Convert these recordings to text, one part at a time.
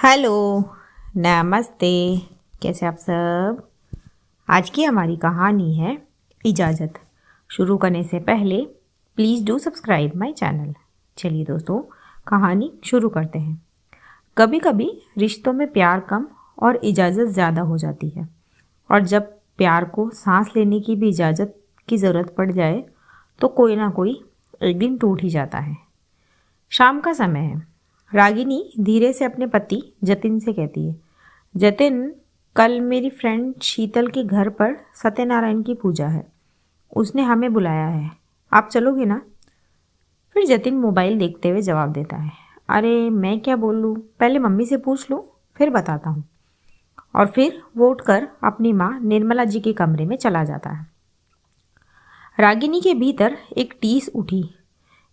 Hello, नमस्ते। कैसे आप सब। आज की हमारी कहानी है इजाज़त। शुरू करने से पहले please do subscribe my channel. चलिए दोस्तों, कहानी शुरू करते हैं। कभी कभी रिश्तों में प्यार कम और इजाज़त ज़्यादा हो जाती है, और जब प्यार को सांस लेने की भी इजाज़त की ज़रूरत पड़ जाए तो कोई ना कोई एक दिन टूट ही जाता है। शाम का समय है। रागिनी धीरे से अपने पति जतिन से कहती है, जतिन, कल मेरी फ्रेंड शीतल के घर पर सत्यनारायण की पूजा है। उसने हमें बुलाया है, आप चलोगे ना? फिर जतिन मोबाइल देखते हुए जवाब देता है, अरे मैं क्या बोल लूँ, पहले मम्मी से पूछ लूँ, फिर बताता हूँ। और फिर वो उठकर अपनी माँ निर्मला जी के कमरे में चला जाता है। रागिनी के भीतर एक टीस उठी।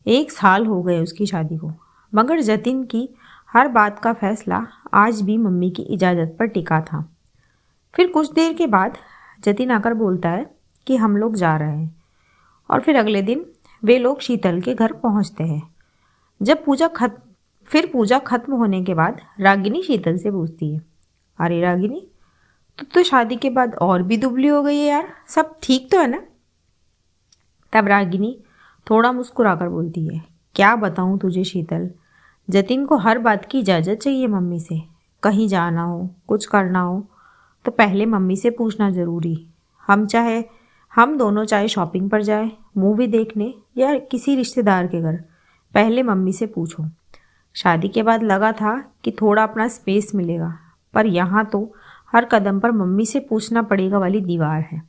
1 साल हो गए उसकी शादी को, मगर जतिन की हर बात का फैसला आज भी मम्मी की इजाज़त पर टिका था। फिर कुछ देर के बाद जतिन आकर बोलता है कि हम लोग जा रहे हैं, और फिर अगले दिन वे लोग शीतल के घर पहुंचते हैं। जब पूजा खत्म होने के बाद रागिनी शीतल से पूछती है, अरे रागिनी, तो शादी के बाद और भी दुबली हो गई है यार, सब ठीक तो है ना? तब रागिनी थोड़ा मुस्कुराकर बोलती है, क्या बताऊं तुझे शीतल, जतिन को हर बात की इजाज़त चाहिए मम्मी से। कहीं जाना हो, कुछ करना हो तो पहले मम्मी से पूछना ज़रूरी। हम दोनों चाहे शॉपिंग पर जाए, मूवी देखने या किसी रिश्तेदार के घर, पहले मम्मी से पूछो। शादी के बाद लगा था कि थोड़ा अपना स्पेस मिलेगा, पर यहाँ तो हर कदम पर मम्मी से पूछना पड़ेगा वाली दीवार है।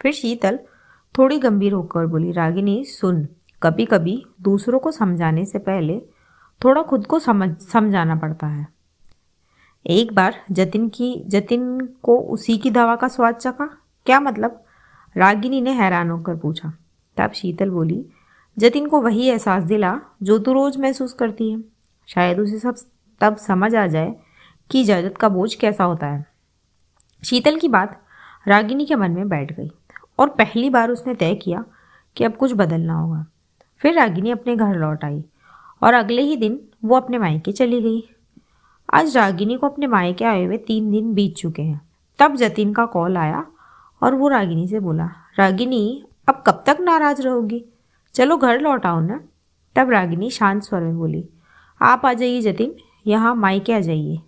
फिर शीतल थोड़ी गंभीर होकर बोली, रागिनी सुन, कभी कभी दूसरों को समझाने से पहले थोड़ा खुद को समझाना पड़ता है। एक बार जतिन को उसी की दवा का स्वाद चखा। क्या मतलब? रागिनी ने हैरान होकर पूछा। तब शीतल बोली, जतिन को वही एहसास दिला जो तू रोज महसूस करती है। शायद उसे सब तब समझ आ जाए कि इजाज़त का बोझ कैसा होता है। शीतल की बात रागिनी के मन में बैठ गई, और पहली बार उसने तय किया कि अब कुछ बदलना होगा। फिर रागिनी अपने घर लौट आई, और अगले ही दिन वो अपने मायके चली गई। आज रागिनी को अपने मायके आए हुए 3 दिन बीत चुके हैं। तब जतिन का कॉल आया, और वो रागिनी से बोला, रागिनी, अब कब तक नाराज रहोगी, चलो घर लौट आओ ना। तब रागिनी शांत स्वर में बोली, आप आ जाइए जतिन, यहाँ मायके आ जाइए।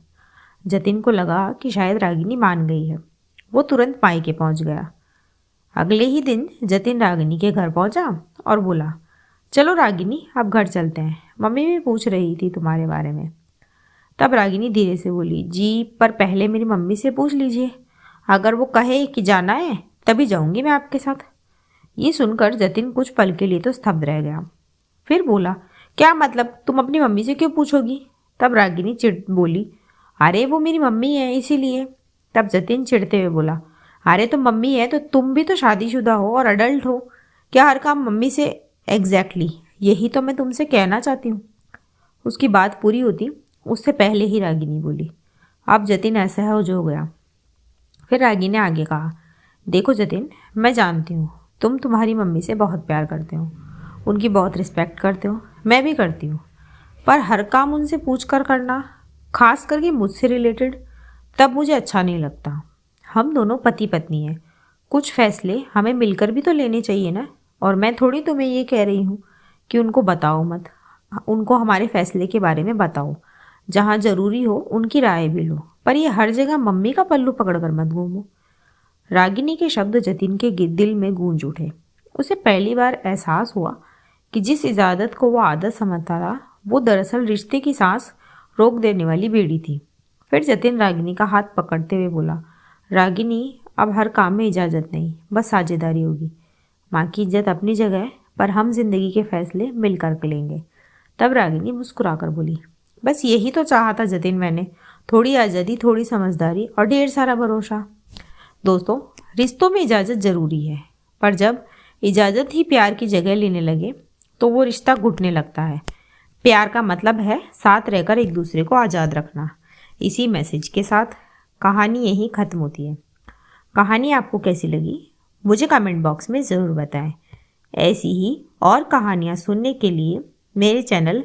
जतिन को लगा कि शायद रागिनी मान गई है। वो तुरंत मायके पहुँच गया। अगले ही दिन जतिन रागिनी के घर पहुँचा और बोला, चलो रागिनी, अब घर चलते हैं, मम्मी भी पूछ रही थी तुम्हारे बारे में। तब रागिनी धीरे से बोली, जी, पर पहले मेरी मम्मी से पूछ लीजिए, अगर वो कहे कि जाना है तभी जाऊंगी मैं आपके साथ। ये सुनकर जतिन कुछ पल के लिए तो स्तब्ध रह गया। फिर बोला, क्या मतलब, तुम अपनी मम्मी से क्यों पूछोगी? तब रागिनी चिढ़ बोली, अरे वो मेरी मम्मी है इसीलिए। तब जतिन चिढ़ते हुए बोला, अरे तो मम्मी है तो तुम भी तो शादीशुदा हो और अडल्ट हो, क्या हर काम मम्मी से? एग्जैक्टली, यही तो मैं तुमसे कहना चाहती हूँ। उसकी बात पूरी होती उससे पहले ही रागिनी बोली, अब जतिन ऐसा है जो हो गया। फिर रागिनी ने आगे कहा, देखो जतिन, मैं जानती हूँ तुम तुम्हारी मम्मी से बहुत प्यार करते हो, उनकी बहुत रिस्पेक्ट करते हो, मैं भी करती हूँ, पर हर काम उनसे पूछ कर करना, खास करके मुझसे रिलेटेड, तब मुझे अच्छा नहीं लगता। हम दोनों पति पत्नी हैं, कुछ फैसले हमें मिलकर भी तो लेने चाहिए ना। और मैं थोड़ी तुम्हें ये कह रही हूँ कि उनको बताओ मत, उनको हमारे फैसले के बारे में बताओ, जहाँ ज़रूरी हो उनकी राय भी लो, पर ये हर जगह मम्मी का पल्लू पकड़कर मत घूमो। रागिनी के शब्द जतिन के दिल में गूंज उठे। उसे पहली बार एहसास हुआ कि जिस इजाज़त को वो आदत समझता था, वो दरअसल रिश्ते की सांस रोक देने वाली बेड़ी थी। फिर जतिन रागिनी का हाथ पकड़ते हुए बोला, रागिनी, अब हर काम में इजाज़त नहीं, बस साझेदारी होगी। माँ की इज्जत अपनी जगह है, पर हम जिंदगी के फैसले मिलकर के लेंगे। तब रागिनी मुस्कुराकर बोली, बस यही तो चाहा था जतिन मैंने, थोड़ी आज़ादी, थोड़ी समझदारी और ढेर सारा भरोसा। दोस्तों, रिश्तों में इजाज़त ज़रूरी है, पर जब इजाज़त ही प्यार की जगह लेने लगे तो वो रिश्ता घुटने लगता है। प्यार का मतलब है साथ रहकर एक दूसरे को आज़ाद रखना। इसी मैसेज के साथ कहानी यहीं ख़त्म होती है। कहानी आपको कैसी लगी मुझे कमेंट बॉक्स में ज़रूर बताएं। ऐसी ही और कहानियाँ सुनने के लिए मेरे चैनल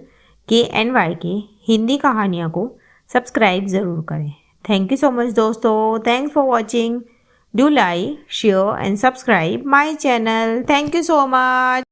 KNYK हिंदी कहानियाँ को सब्सक्राइब ज़रूर करें। थैंक यू सो मच दोस्तों, thanks for watching. Do like, share and subscribe my channel. Thank you so much.